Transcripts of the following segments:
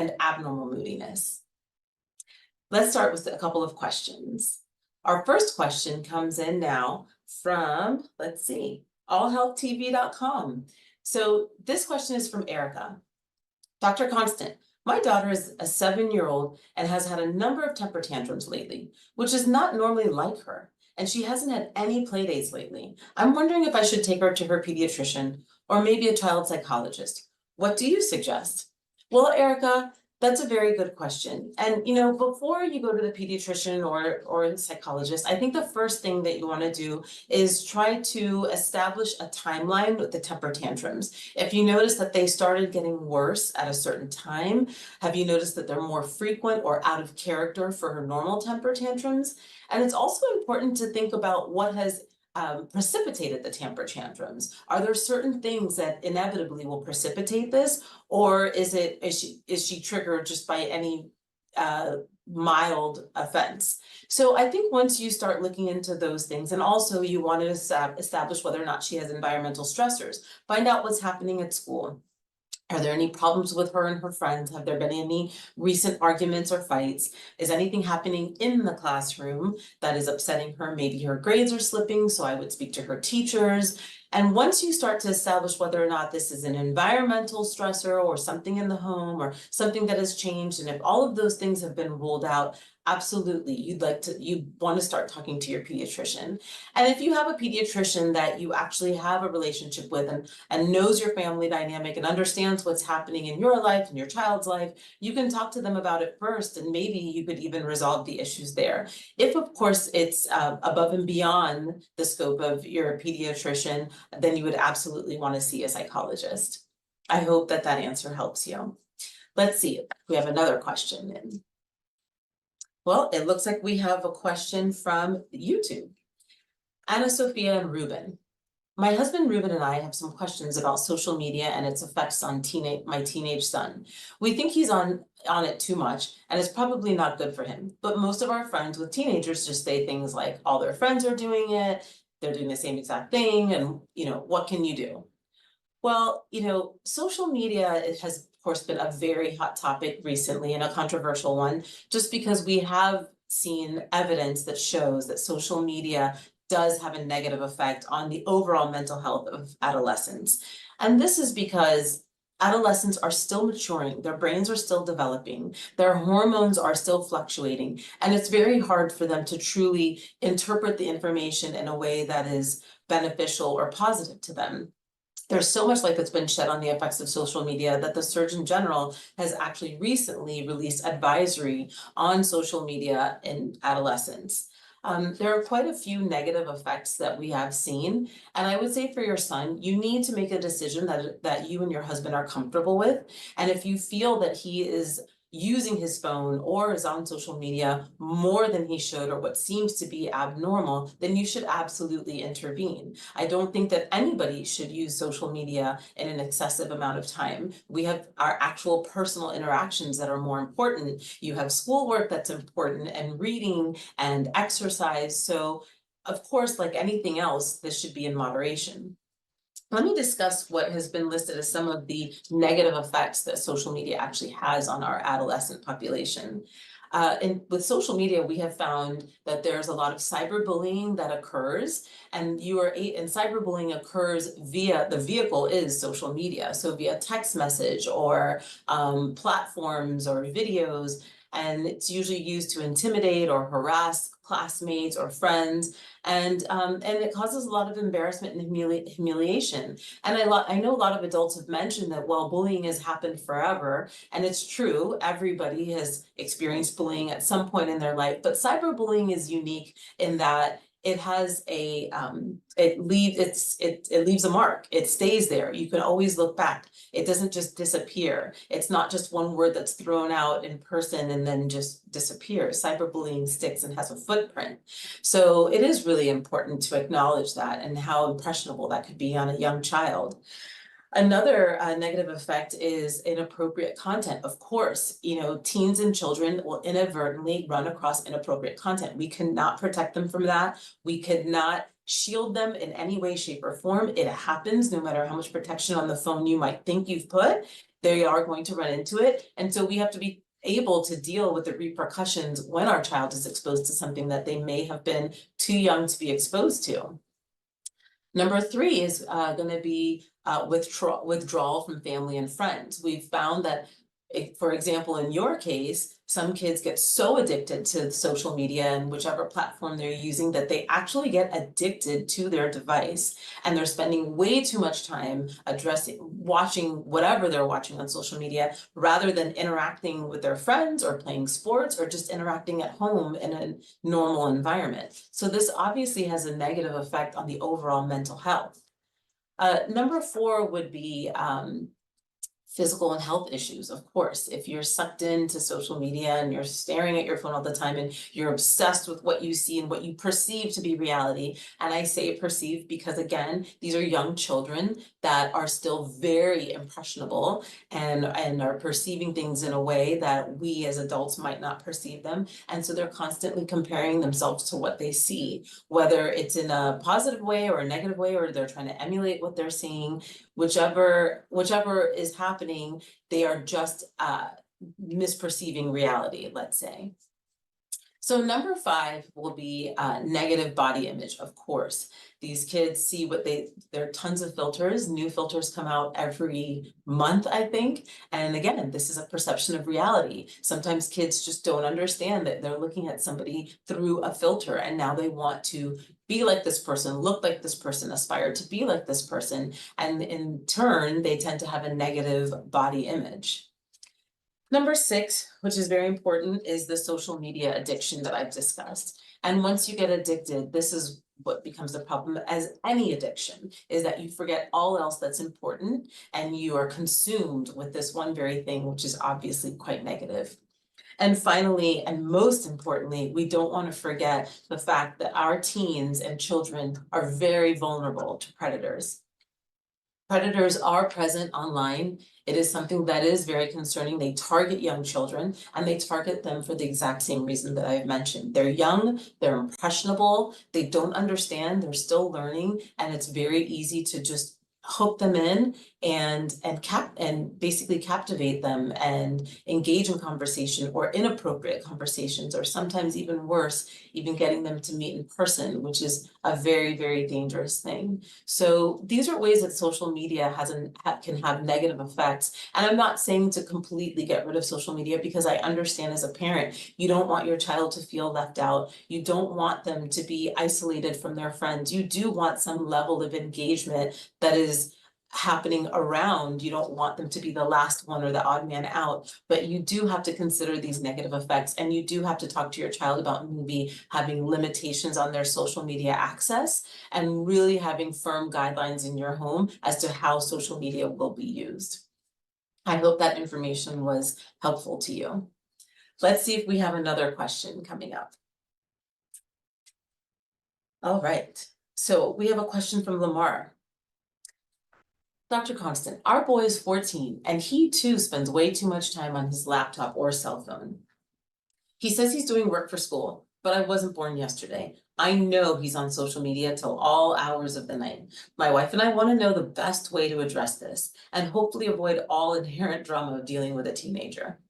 and abnormal moodiness. Let's start with a couple of questions. Our first question comes in now from, let's see, allhealthtv.com. So this question is from Erica. Dr. Constant, my daughter is a 7-year-old and has had a number of temper tantrums lately, which is not normally like her, and she hasn't had any play dates lately. I'm wondering if I should take her to her pediatrician or maybe a child psychologist. What do you suggest? Well, Erica, that's a very good question. And before you go to the pediatrician or a psychologist, I think the first thing that you want to do is try to establish a timeline with the temper tantrums. If you notice that they started getting worse at a certain time, have you noticed that they're more frequent or out of character for her normal temper tantrums? And it's also important to think about what has precipitated the temper tantrums. Are there certain things that inevitably will precipitate this, or is she triggered just by any mild offense? So I think once you start looking into those things, and also you want to establish whether or not she has environmental stressors, find out what's happening at school. Are there any problems with her and her friends? Have there been any recent arguments or fights? Is anything happening in the classroom that is upsetting her? Maybe her grades are slipping, so I would speak to her teachers. And once you start to establish whether or not this is an environmental stressor or something in the home or something that has changed, and if all of those things have been ruled out, absolutely, you want to start talking to your pediatrician. And if you have a pediatrician that you actually have a relationship with and knows your family dynamic and understands what's happening in your life and your child's life, you can talk to them about it first, and maybe you could even resolve the issues there. If, of course, it's above and beyond the scope of your pediatrician, then you would absolutely want to see a psychologist. I hope that answer helps you. Let's see, we have another question in. Well, it looks like we have a question from YouTube. Anna Sophia and Ruben. My husband Ruben and I have some questions about social media and its effects on my teenage son. We think he's on it too much, and it's probably not good for him. But most of our friends with teenagers just say things like all their friends are doing it, they're doing the same exact thing, and what can you do? Well, social media, it has of course been a very hot topic recently and a controversial one, just because we have seen evidence that shows that social media does have a negative effect on the overall mental health of adolescents. And this is because adolescents are still maturing, their brains are still developing, their hormones are still fluctuating, and it's very hard for them to truly interpret the information in a way that is beneficial or positive to them. There's so much light that's been shed on the effects of social media that the Surgeon General has actually recently released advisory on social media in adolescents. There are quite a few negative effects that we have seen, and I would say for your son, you need to make a decision that you and your husband are comfortable with. And if you feel that he is using his phone or is on social media more than he should, or what seems to be abnormal, then you should absolutely intervene. I don't think that anybody should use social media in an excessive amount of time. We have our actual personal interactions that are more important. You have schoolwork that's important, and reading and exercise. So of course, like anything else, this should be in moderation. Let me discuss what has been listed as some of the negative effects that social media actually has on our adolescent population. And with social media, we have found that there's a lot of cyberbullying that occurs, and cyberbullying occurs via, the vehicle is social media. So via text message or platforms or videos, and it's usually used to intimidate or harass classmates or friends, and it causes a lot of embarrassment and humiliation. And I know a lot of adults have mentioned that, well, bullying has happened forever, and it's true. Everybody has experienced bullying at some point in their life, but cyberbullying is unique in that it has it leaves a mark. It stays there. You can always look back. It doesn't just disappear. It's not just one word that's thrown out in person and then just disappears. Cyberbullying sticks and has a footprint. So it is really important to acknowledge that and how impressionable that could be on a young child. Another negative effect is inappropriate content. Of course, teens and children will inadvertently run across inappropriate content. We cannot protect them from that. We could not shield them in any way, shape, or form. It happens no matter how much protection on the phone you might think you've put. they are going to run into it. And so we have to be able to deal with the repercussions when our child is exposed to something that they may have been too young to be exposed to. Number 3 is going to be withdrawal from family and friends. We've found that, for example, in your case, some kids get so addicted to social media and whichever platform they're using that they actually get addicted to their device, and they're spending way too much time watching whatever they're watching on social media rather than interacting with their friends or playing sports or just interacting at home in a normal environment. So this obviously has a negative effect on the overall mental health. Number 4 would be physical and health issues, of course. If you're sucked into social media and you're staring at your phone all the time and you're obsessed with what you see and what you perceive to be reality, and I say perceive because, again, these are young children that are still very impressionable and are perceiving things in a way that we as adults might not perceive them. And so they're constantly comparing themselves to what they see, whether it's in a positive way or a negative way, or they're trying to emulate what they're seeing. Whichever is happening, they are just misperceiving reality, let's say. So number 5 will be negative body image, of course. These kids see there are tons of filters. New filters come out every month, I think. And again, this is a perception of reality. Sometimes kids just don't understand that they're looking at somebody through a filter, and now they want to be like this person, look like this person, aspire to be like this person. And in turn, they tend to have a negative body image. Number 6, which is very important, is the social media addiction that I've discussed. And once you get addicted, this is what becomes the problem, as any addiction, is that you forget all else that's important and you are consumed with this one very thing, which is obviously quite negative. And finally, and most importantly, we don't want to forget the fact that our teens and children are very vulnerable to predators. Predators are present online. It is something that is very concerning. They target young children, and they target them for the exact same reason that I've mentioned. They're young, they're impressionable, they don't understand, they're still learning, and it's very easy to just hook them in and basically captivate them and engage in conversation or inappropriate conversations, or sometimes even worse, even getting them to meet in person, which is a very, very dangerous thing. So these are ways that social media can have negative effects. And I'm not saying to completely get rid of social media, because I understand as a parent, you don't want your child to feel left out. You don't want them to be isolated from their friends. You do want some level of engagement that is happening around. You don't want them to be the last one or the odd man out, but you do have to consider these negative effects, and you do have to talk to your child about maybe having limitations on their social media access and really having firm guidelines in your home as to how social media will be used. I hope that information was helpful to you. Let's see if we have another question coming up. All right, so we have a question from Lamar. Dr. Constant, our boy is 14 and he too spends way too much time on his laptop or cell phone. He says he's doing work for school, but I wasn't born yesterday. I know he's on social media till all hours of the night. My wife and I want to know the best way to address this and hopefully avoid all inherent drama of dealing with a teenager.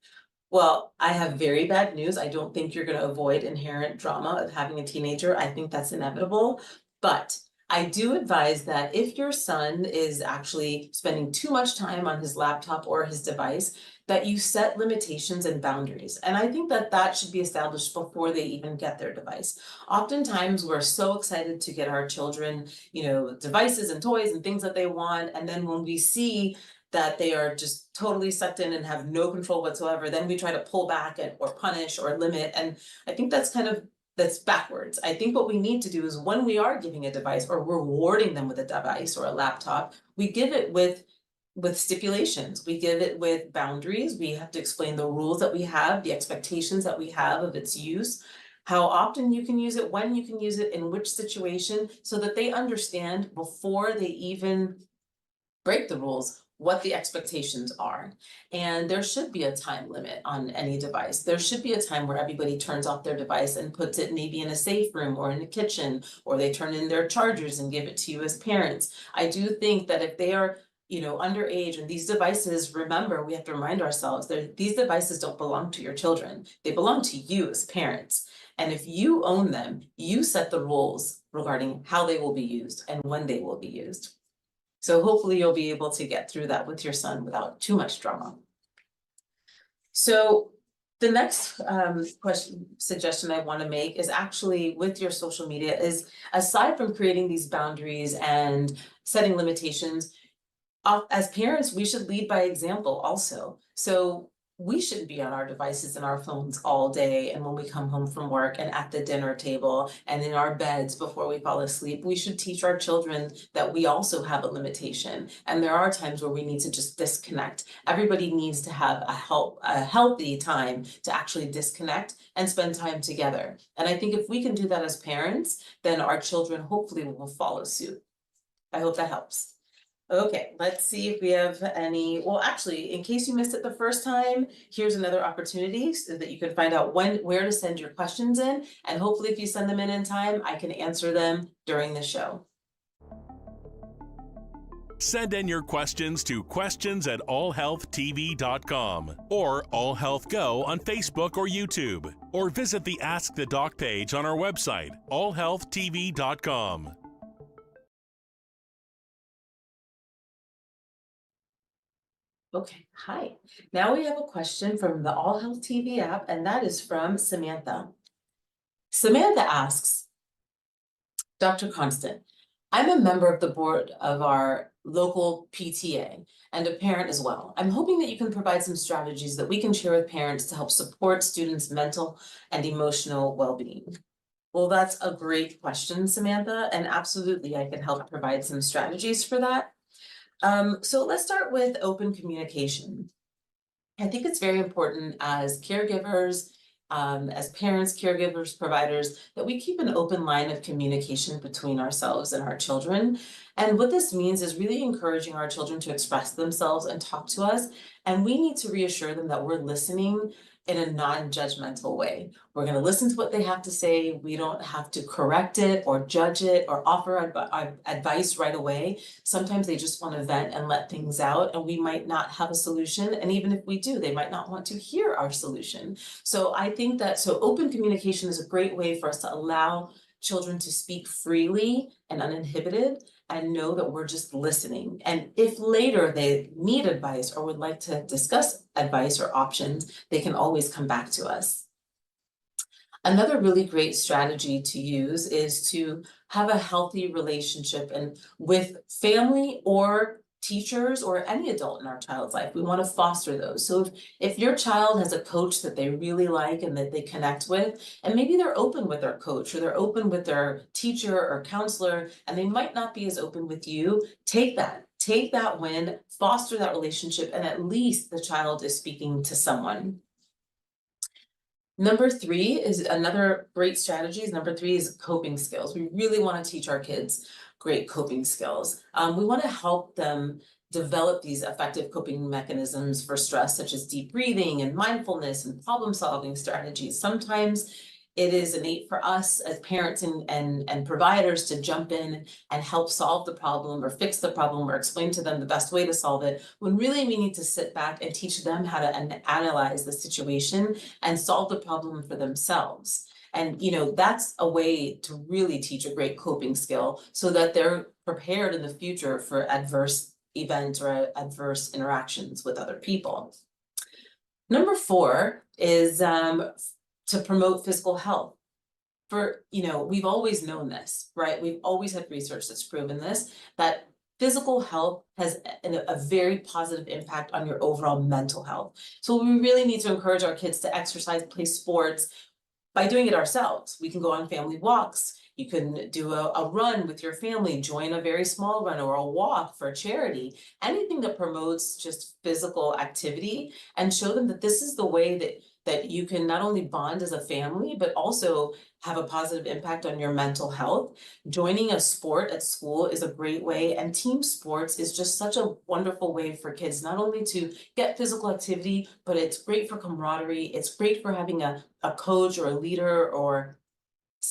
Well, I have very bad news. I don't think you're going to avoid inherent drama of having a teenager. I think that's inevitable, but I do advise that if your son is actually spending too much time on his laptop or his device, that you set limitations and boundaries. And I think that that should be established before they even get their device. Oftentimes we're so excited to get our children, devices and toys and things that they want. And then when we see that they are just totally sucked in and have no control whatsoever, then we try to pull back or punish or limit. And I think that's backwards. I think what we need to do is, when we are giving a device or rewarding them with a device or a laptop, we give it with stipulations. We give it with boundaries. We have to explain the rules that we have, the expectations that we have of its use, how often you can use it, when you can use it, in which situation, so that they understand before they even break the rules what the expectations are. And there should be a time limit on any device. There should be a time where everybody turns off their device and puts it maybe in a safe room or in the kitchen, or they turn in their chargers and give it to you as parents. I do think that if they are underage, and these devices, remember, we have to remind ourselves that these devices don't belong to your children. They belong to you as parents. And if you own them, you set the rules regarding how they will be used and when they will be used. So hopefully you'll be able to get through that with your son without too much drama. So the next suggestion I want to make is actually with your social media is, aside from creating these boundaries and setting limitations, as parents, we should lead by example also. So we shouldn't be on our devices and our phones all day, and when we come home from work and at the dinner table and in our beds before we fall asleep. We should teach our children that we also have a limitation, and there are times where we need to just disconnect. Everybody needs to have a healthy time to actually disconnect and spend time together. And I think if we can do that as parents, then our children hopefully will follow suit. I hope that helps. Okay, let's see if we have any, well, actually, in case you missed it the first time, here's another opportunity so that you can find out where to send your questions in. And hopefully if you send them in time, I can answer them during the show. Send in your questions to questions@allhealthtv.com or AllHealthGo on Facebook or YouTube, or visit the Ask the Doc page on our website, allhealthtv.com. Okay, hi. Now we have a question from the All Health TV app, and that is from Samantha. Samantha asks, Dr. Constant, I'm a member of the board of our local PTA and a parent as well. I'm hoping that you can provide some strategies that we can share with parents to help support students' mental and emotional well-being. Well, that's a great question, Samantha, and absolutely I can help provide some strategies for that. So let's start with open communication. I think it's very important as caregivers, as parents, caregivers, providers, that we keep an open line of communication between ourselves and our children. And what this means is really encouraging our children to express themselves and talk to us. And we need to reassure them that we're listening in a non-judgmental way. We're going to listen to what they have to say. We don't have to correct it or judge it or offer advice right away. Sometimes they just want to vent and let things out, and we might not have a solution. And even if we do, they might not want to hear our solution. So I think that open communication is a great way for us to allow children to speak freely and uninhibited, and know that we're just listening. And if later they need advice or would like to discuss advice or options, they can always come back to us. Another really great strategy to use is to have a healthy relationship with family or teachers or any adult in our child's life. We want to foster those. So if your child has a coach that they really like and that they connect with, and maybe they're open with their coach or they're open with their teacher or counselor, and they might not be as open with you, take that win, foster that relationship, and at least the child is speaking to someone. Number three is another great strategy. Number three is coping skills. We really want to teach our kids great coping skills. We want to help them develop these effective coping mechanisms for stress, such as deep breathing and mindfulness and problem-solving strategies. Sometimes it is innate for us as parents and providers to jump in and help solve the problem or fix the problem or explain to them the best way to solve it, when really we need to sit back and teach them how to analyze the situation and solve the problem for themselves. And that's a way to really teach a great coping skill so that they're prepared in the future for adverse events or adverse interactions with other people. Number four is to promote physical health. We've always known this, right? We've always had research that's proven this, that physical health has a very positive impact on your overall mental health. So we really need to encourage our kids to exercise, play sports by doing it ourselves. We can go on family walks. You can do a run with your family, join a very small run or a walk for charity, anything that promotes just physical activity, and show them that this is the way that you can not only bond as a family, but also have a positive impact on your mental health. Joining a sport at school is a great way, and team sports is just such a wonderful way for kids not only to get physical activity, but it's great for camaraderie. It's great for having a coach or a leader or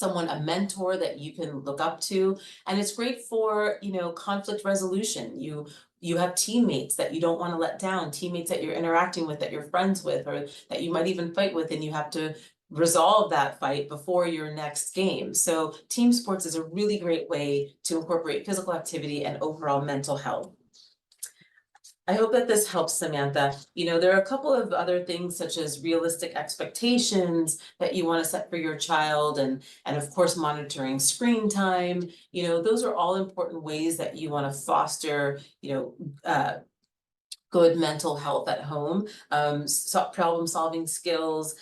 a mentor that you can look up to. And it's great for, conflict resolution. You you have teammates that you don't want to let down, teammates that you're interacting with, that you're friends with, or that you might even fight with, and you have to resolve that fight before your next game. So team sports is a really great way to incorporate physical activity and overall mental health. I hope that this helps, Samantha. You know, there are a couple of other things such as realistic expectations that you want to set for your child, and of course monitoring screen time. You know, those are all important ways that you want to foster, good mental health at home, problem solving skills,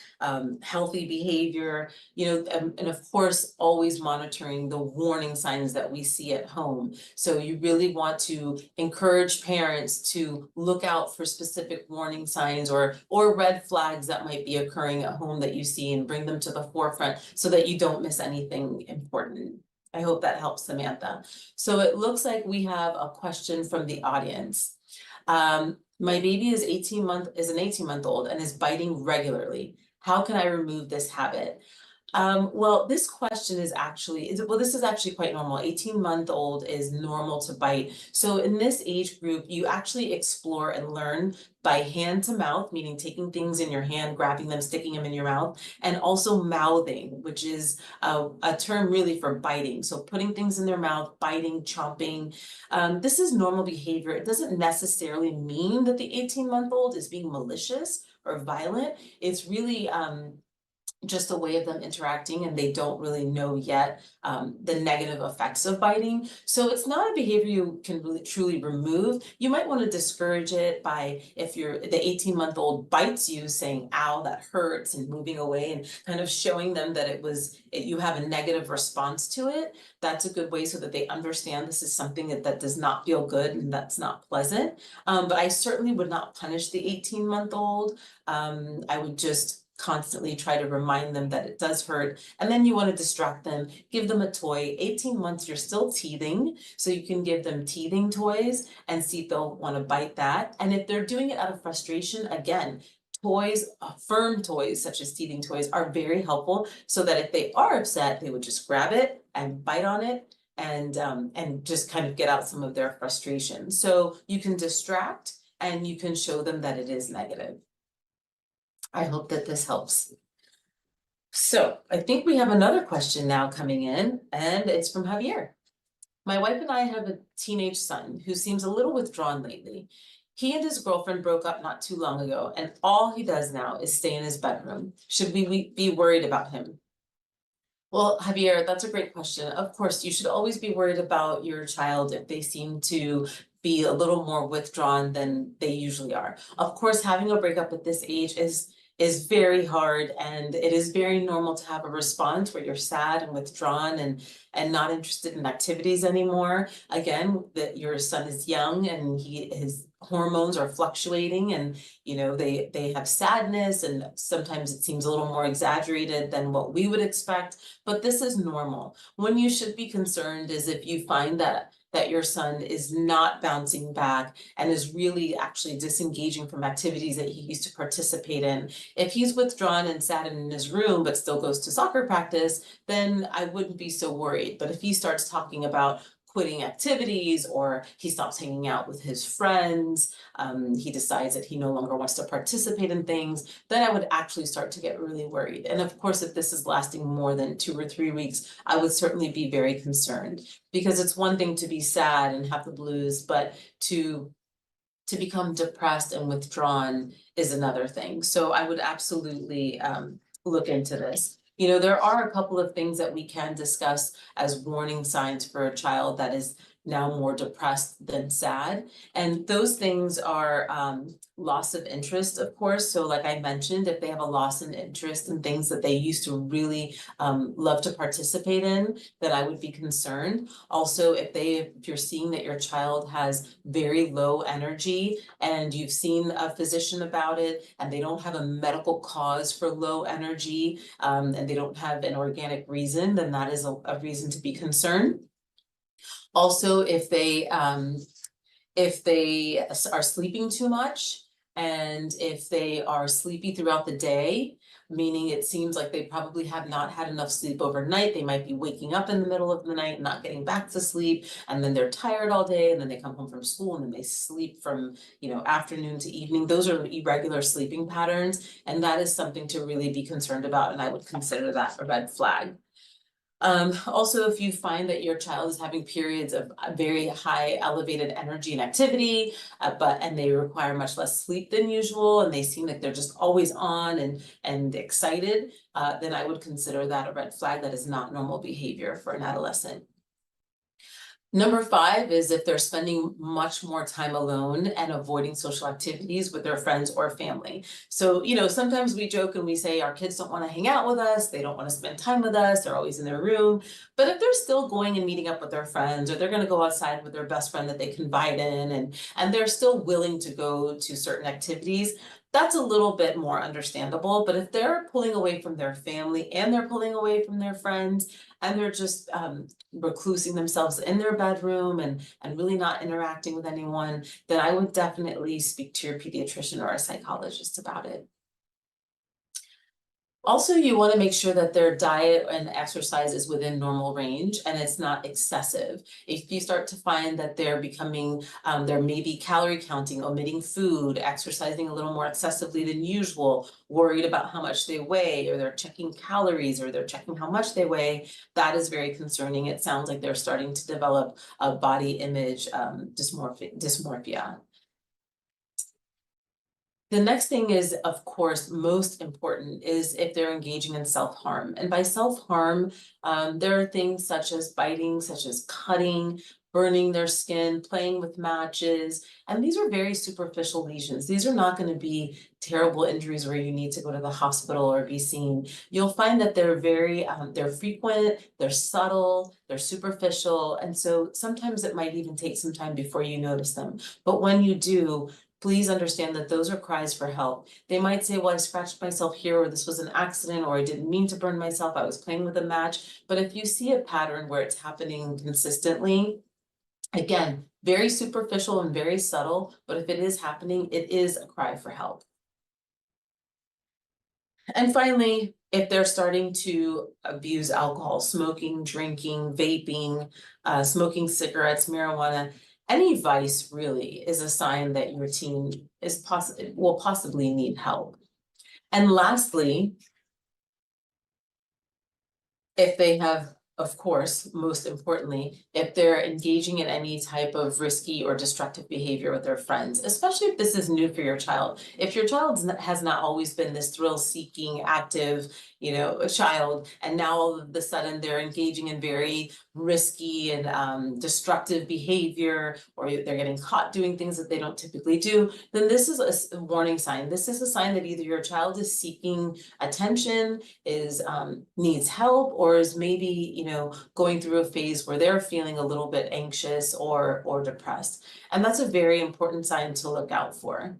healthy behavior, and of course, always monitoring the warning signs that we see at home. So you really want to encourage parents to look out for specific warning signs or red flags that might be occurring at home that you see, and bring them to the forefront so that you don't miss anything important. I hope that helps, Samantha. So it looks like we have a question from the audience. My baby is an 18-month-old and is biting regularly. How can I remove this habit? Well, this question is actually, this is actually quite normal. 18-month-old is normal to bite. So in this age group, you actually explore and learn by hand to mouth, meaning taking things in your hand, grabbing them, sticking them in your mouth, and also mouthing, which is a term really for biting. So putting things in their mouth, biting, chomping. This is normal behavior. It doesn't necessarily mean that the 18-month-old is being malicious or violent. It's really just a way of them interacting, and they don't really know yet the negative effects of biting. So it's not a behavior you can really truly remove. You might want to discourage it by, if the 18-month-old bites you, saying, ow, that hurts, and moving away and kind of showing them that you have a negative response to it. That's a good way so that they understand this is something that does not feel good and that's not pleasant. But I certainly would not punish the 18-month-old. I would just constantly try to remind them that it does hurt, and then you want to distract them, give them a toy. 18 months, you're still teething, so you can give them teething toys and see if they'll want to bite that. And if they're doing it out of frustration, again, toys, firm toys such as teething toys are very helpful, so that if they are upset, they would just grab it and bite on it and just kind of get out some of their frustration. So you can distract and you can show them that it is negative. I hope that this helps. So I think we have another question now coming in, and it's from Javier. My wife and I have a teenage son who seems a little withdrawn lately. He and his girlfriend broke up not too long ago, and all he does now is stay in his bedroom. Should we be worried about him? Well, Javier, that's a great question. Of course, you should always be worried about your child if they seem to be a little more withdrawn than they usually are. Of course, having a breakup at this age is very hard, and it is very normal to have a response where you're sad and withdrawn and not interested in activities anymore. Again, that your son is young and his hormones are fluctuating, and they have sadness, and sometimes it seems a little more exaggerated than what we would expect, but this is normal. When you should be concerned is if you find that your son is not bouncing back and is really actually disengaging from activities that he used to participate in. If he's withdrawn and sat in his room but still goes to soccer practice, then I wouldn't be so worried. But if he starts talking about quitting activities, or he stops hanging out with his friends, he decides that he no longer wants to participate in things, then I would actually start to get really worried. And of course, if this is lasting more than 2 or 3 weeks, I would certainly be very concerned, because it's one thing to be sad and have the blues, but to become depressed and withdrawn is another thing. So I would absolutely look into this. There are a couple of things that we can discuss as warning signs for a child that is now more depressed than sad. And those things are loss of interest, of course. So like I mentioned, if they have a loss in interest in things that they used to really love to participate in, then I would be concerned. Also, if you're seeing that your child has very low energy and you've seen a physician about it and they don't have a medical cause for low energy, and they don't have an organic reason, then that is a reason to be concerned. Also, if they are sleeping too much And if they are sleepy throughout the day, meaning it seems like they probably have not had enough sleep overnight, they might be waking up in the middle of the night and not getting back to sleep, and then they're tired all day, and then they come home from school and then they sleep from, afternoon to evening. Those are irregular sleeping patterns, and that is something to really be concerned about, and I would consider that a red flag. Also, if you find that your child is having periods of very high elevated energy and activity, and they require much less sleep than usual, and they seem like they're just always on and excited, then I would consider that a red flag. That is not normal behavior for an adolescent. Number 5 is if they're spending much more time alone and avoiding social activities with their friends or family. So, sometimes we joke and we say our kids don't want to hang out with us, they don't want to spend time with us, they're always in their room. But if they're still going and meeting up with their friends, or they're going to go outside with their best friend that they confide in, and they're still willing to go to certain activities, that's a little bit more understandable. But if they're pulling away from their family and they're pulling away from their friends, and they're just reclusing themselves in their bedroom and really not interacting with anyone, then I would definitely speak to your pediatrician or a psychologist about it. Also, you want to make sure that their diet and exercise is within normal range and it's not excessive. If you start to find that they're becoming, they're maybe calorie counting, omitting food, exercising a little more excessively than usual, worried about how much they weigh, or they're checking calories, or they're checking how much they weigh, that is very concerning. It sounds like they're starting to develop a body image dysmorphia. The next thing is, of course, most important is if they're engaging in self-harm. And by self-harm, there are things such as biting, such as cutting, burning their skin, playing with matches. And these are very superficial lesions. These are not going to be terrible injuries where you need to go to the hospital or be seen. You'll find that they're they're frequent, they're subtle, they're superficial. And so sometimes it might even take some time before you notice them. But when you do, please understand that those are cries for help. They might say, well, I scratched myself here, or this was an accident, or I didn't mean to burn myself, I was playing with a match. But if you see a pattern where it's happening consistently, again, very superficial and very subtle, but if it is happening, it is a cry for help. And finally, if they're starting to abuse alcohol, smoking, drinking, vaping, smoking cigarettes, marijuana, any vice really is a sign that your teen will possibly need help. And lastly, if they have, of course, most importantly, if they're engaging in any type of risky or destructive behavior with their friends, especially if this is new for your child. If your child has not always been this thrill-seeking, active, a child, and now all of a sudden they're engaging in very risky and destructive behavior, or they're getting caught doing things that they don't typically do, then this is a warning sign. This is a sign that either your child is seeking attention, needs help, or is maybe, going through a phase where they're feeling a little bit anxious or depressed. And that's a very important sign to look out for.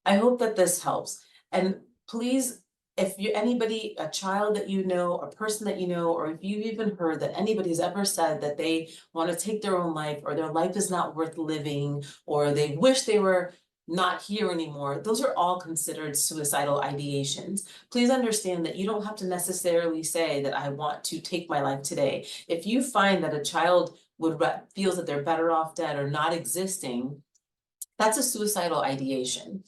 I hope that this helps. And please, if anybody, a child that you know, a person that you know, or if you've even heard that anybody's ever said that they want to take their own life, or their life is not worth living, or they wish they were not here anymore, those are all considered suicidal ideations. Please understand that you don't have to necessarily say that I want to take my life today. If you find that a child feels that they're better off dead or not existing, that's a suicidal ideation.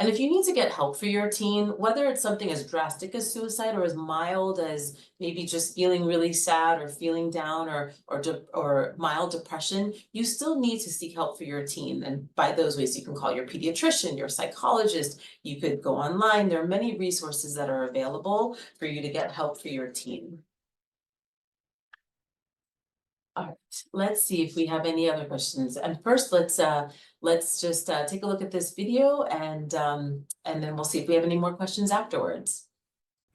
And if you need to get help for your teen, whether it's something as drastic as suicide or as mild as maybe just feeling really sad or feeling down or mild depression, you still need to seek help for your teen. And by those ways, you can call your pediatrician, your psychologist, you could go online. There are many resources that are available for you to get help for your teen. All right, let's see if we have any other questions. And first, let's just take a look at this video, and then we'll see if we have any more questions afterwards.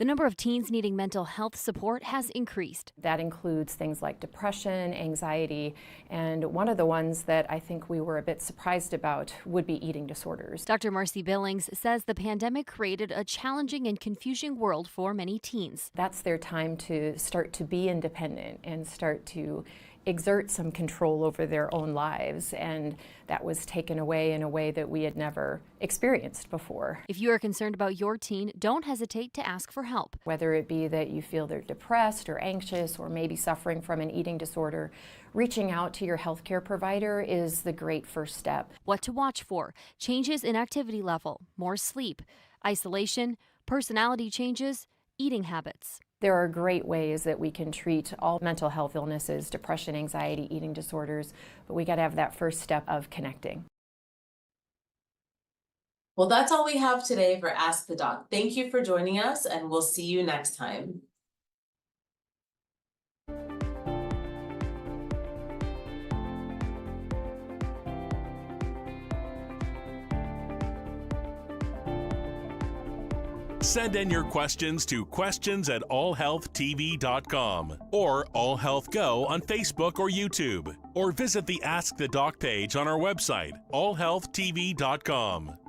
The number of teens needing mental health support has increased. That includes things like depression, anxiety, and one of the ones that I think we were a bit surprised about would be eating disorders. Dr. Marcy Billings says the pandemic created a challenging and confusing world for many teens. That's their time to start to be independent and start to exert some control over their own lives, and that was taken away in a way that we had never experienced before. If you are concerned about your teen, don't hesitate to ask for help. Whether it be that you feel they're depressed or anxious or maybe suffering from an eating disorder, reaching out to your healthcare provider is the great first step. What to watch for: changes in activity level, more sleep, isolation, personality changes, eating habits. There are great ways that we can treat all mental health illnesses, depression, anxiety, eating disorders, but we got to have that first step of connecting. Well, that's all we have today for Ask the Doc. Thank you for joining us, and we'll see you next time. Send in your questions to questions@allhealthtv.com or AllHealthGo on Facebook or YouTube, or visit the Ask the Doc page on our website, allhealthtv.com.